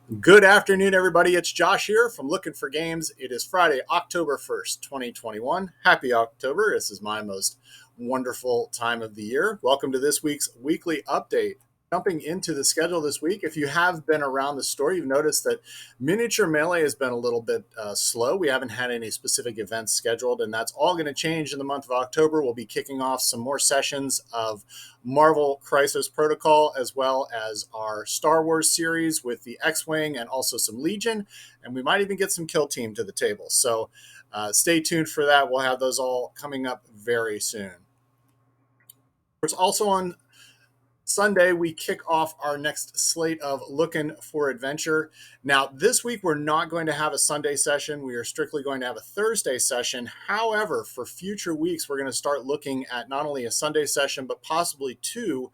Good afternoon, everybody. It's Josh here from Lookin for Games. It is Friday, October 1st, 2021. Happy October. This is my most wonderful time of the year. Welcome to this week's weekly update. Jumping into the schedule this week, if you have been around the store, you've noticed that Miniature Melee has been a little bit slow. We haven't had any specific events scheduled, and that's all going to change in the month of October. We'll be kicking off some more sessions of Marvel Crisis Protocol, as well as our Star Wars series with the X-Wing and also some Legion, and we might even get some Kill Team to the table. So stay tuned for that. We'll have those all coming up very soon. It's also on Sunday, we kick off our next slate of Lookin for Adventure. Now, this week, we're not going to have a Sunday session. We are strictly going to have a Thursday session. However, for future weeks, we're going to start looking at not only a Sunday session, but possibly two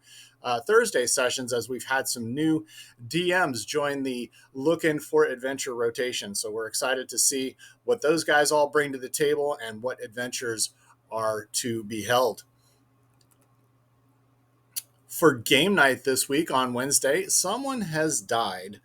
Thursday sessions, as we've had some new DMs join the Lookin for Adventure rotation. So we're excited to see what those guys all bring to the table and what adventures are to be held. For game night this week on Wednesday, someone has died,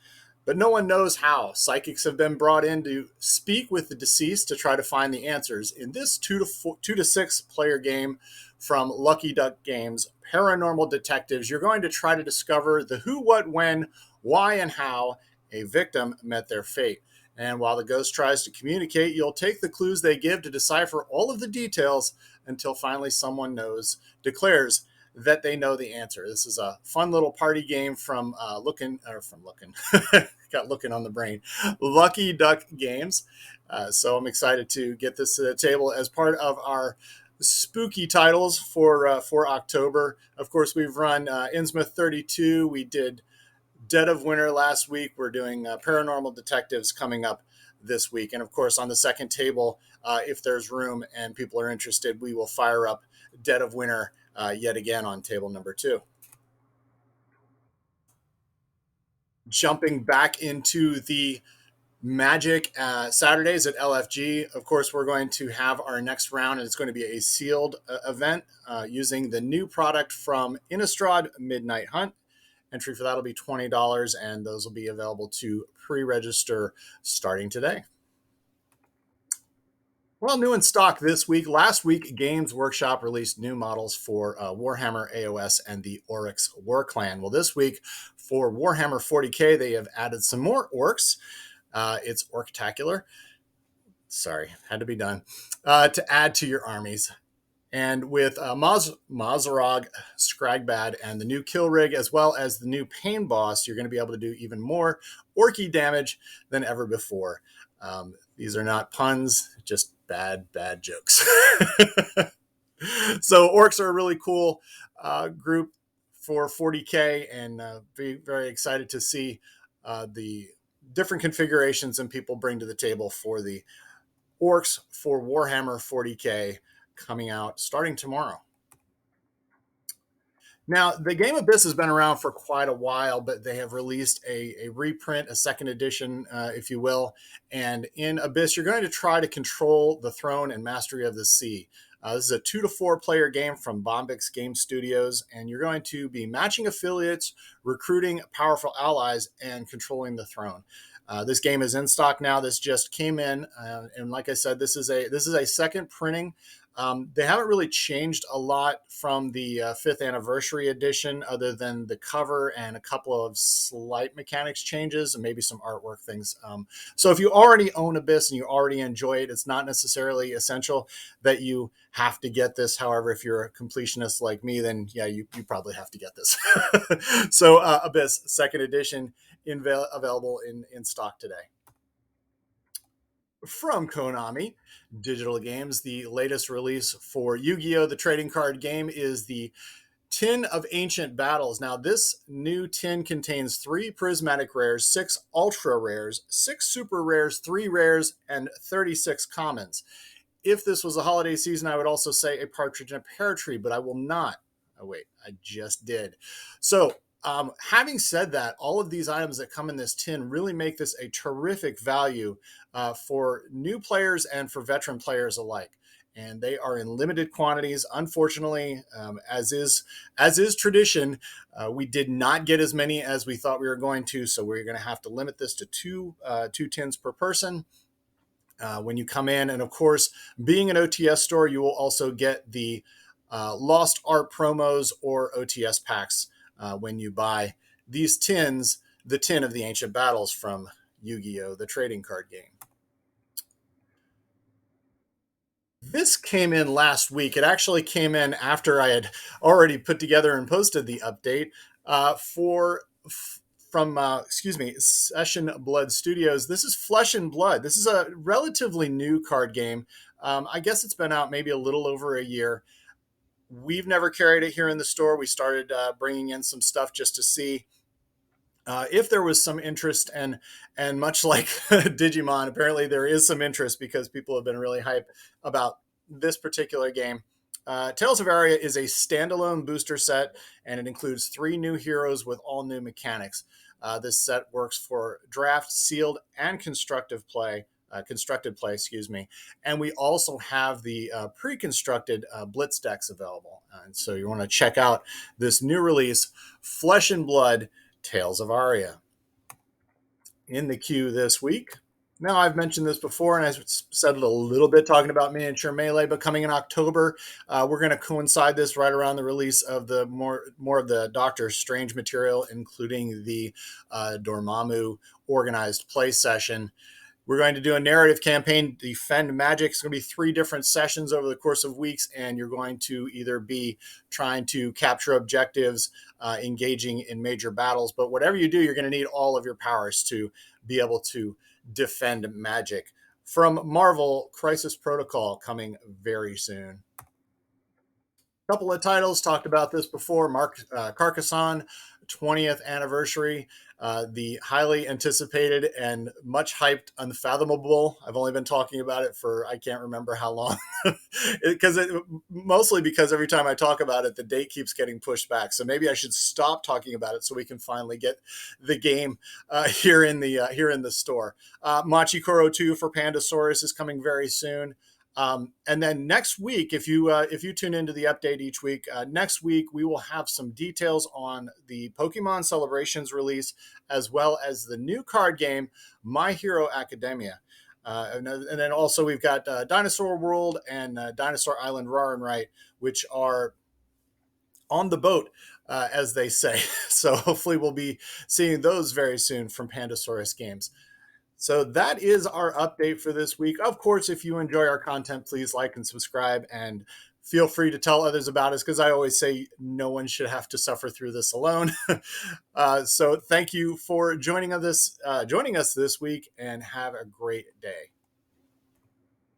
but no one knows how. Psychics have been brought in to speak with the deceased to try to find the answers. In this 2 to 6 player game from Lucky Duck Games, Paranormal Detectives, you're going to try to discover the who, what, when, why, and how a victim met their fate. And while the ghost tries to communicate, you'll take the clues they give to decipher all of the details until finally someone declares that they know the answer. This is a fun little party game from Lookin, got Lookin on the brain, Lucky Duck Games. So I'm excited to get this to the table as part of our spooky titles for October. Of course, we've run Innsmouth 32. We did Dead of Winter last week. We're doing Paranormal Detectives coming up this week. And of course, on the second table, if there's room and people are interested, we will fire up Dead of Winter yet again on table number 2. Jumping back into the Magic Saturdays at LFG, of course, we're going to have our next round, and it's going to be a sealed event using the new product from Innistrad, Midnight Hunt. Entry for that will be $20, and those will be available to pre-register starting today. Well, new in stock this week. Last week, Games Workshop released new models for Warhammer AOS and the Oryx War Clan. Well, this week for Warhammer 40K, they have added some more orcs. It's Orctacular. Sorry, had to be done. To add to your armies. And with Mazarog, Scragbad, and the new Kill Rig, as well as the new Pain Boss, you're going to be able to do even more orky damage than ever before. These are not puns, just bad jokes. So orcs are a really cool group for 40K, and be very excited to see the different configurations and people bring to the table for the orcs for Warhammer 40K coming out starting tomorrow. Now, the Game Abyss has been around for quite a while, but they have released a reprint, a second edition, if you will. And in Abyss, you're going to try to control the throne and mastery of the sea. This is a 2 to 4 player game from Bombix Game Studios, and you're going to be matching affiliates, recruiting powerful allies, and controlling the throne. This game is in stock now. This just came in, and like I said, this is a second printing. They haven't really changed a lot from the 5th anniversary edition, other than the cover and a couple of slight mechanics changes and maybe some artwork things. So if you already own Abyss and you already enjoy it, it's not necessarily essential that you have to get this. However, if you're a completionist like me, then yeah, you probably have to get this. So Abyss second edition available in stock today. From Konami Digital Games, the latest release for YuGiOh, the trading card game, is the Tin of Ancient Battles. Now, this new tin contains 3 prismatic rares, 6 ultra rares, 6 super rares, 3 rares, and 36 commons. If this was a holiday season, I would also say a partridge in a pear tree, but I will not. Oh, wait, I just did. So, having said that, all of these items that come in this tin really make this a terrific value for new players and for veteran players alike. and they are in limited quantities. Unfortunately, as is tradition, we did not get as many as we thought we were going to, so we're going to have to limit this to two tins per person. When you come in. And of course, being an OTS store, you will also get the Lost Art promos or OTS packs when you buy these tins, the tin of the Ancient Battles from YuGiOh, the trading card game. This came in last week. It actually came in after I had already put together and posted the update for from Session Blood Studios. This is Flesh and Blood. This is a relatively new card game. I guess it's been out maybe a little over a year. We've never carried it here in the store. We started bringing in some stuff just to see if there was some interest, and much like Digimon, apparently there is some interest because people have been really hyped about this particular game. Tales of Aria is a standalone booster set, and it includes 3 new heroes with all new mechanics. This set works for draft, sealed, and constructed play. And we also have the pre-constructed Blitz decks available. And so you want to check out this new release, Flesh and Blood, Tales of Aria. In the queue this week. Now, I've mentioned this before, and I said it a little bit talking about Miniature Melee, but coming in October, we're going to coincide this right around the release of the more of the Doctor Strange material, including the Dormammu organized play session. We're going to do a narrative campaign, Defend Magic. It's going to be 3 different sessions over the course of weeks, and you're going to either be trying to capture objectives, engaging in major battles, but whatever you do, you're going to need all of your powers to be able to defend magic. From Marvel, Crisis Protocol, coming very soon. Couple of titles, talked about this before. Carcassonne 20th anniversary, the highly anticipated and much hyped Unfathomable. I've only been talking about it for I can't remember how long, mostly because every time I talk about it, the date keeps getting pushed back. So maybe I should stop talking about it so we can finally get the game here in the store. Machikoro 2 for Pandasaurus is coming very soon. And then next week, if you tune into the update each week, next week we will have some details on the Pokemon Celebrations release, as well as the new card game, My Hero Academia. And then also we've got Dinosaur World and Dinosaur Island Roar and Write, which are on the boat, as they say. So hopefully we'll be seeing those very soon from Pandasaurus Games. So that is our update for this week. Of course, if you enjoy our content, please like and subscribe, and feel free to tell others about us, because I always say no one should have to suffer through this alone. So thank you for joining us this week, and have a great day.